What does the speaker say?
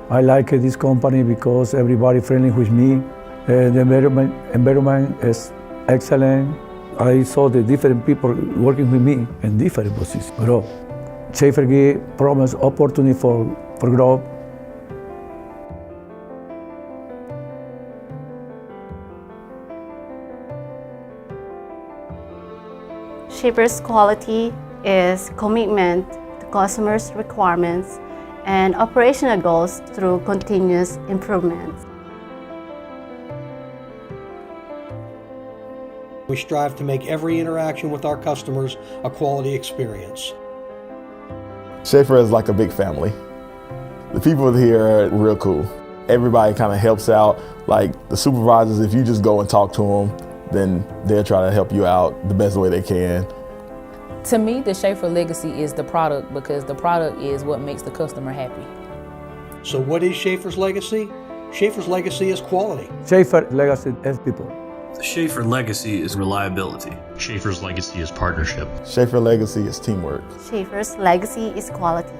I like this company because everybody friendly with me. The environment is excellent. I saw the different people working with me in different positions. Grow. Schäfer promised opportunity for growth. Schäfer's quality is commitment to customers' requirements and operational goals through continuous improvement. We strive to make every interaction with our customers a quality experience. Schäfer is like a big family. The people here are real cool. Everybody kind of helps out. Like the supervisors, if you just go and talk to them, then they'll try to help you out the best way they can. To me, the Schäfer legacy is the product because the product is what makes the customer happy. So what is Schäfer's legacy? Schäfer's legacy is quality. Schäfer legacy is people. The Schäfer legacy is reliability. Schäfer's legacy is partnership. Schäfer legacy is teamwork. Schäfer's legacy is quality.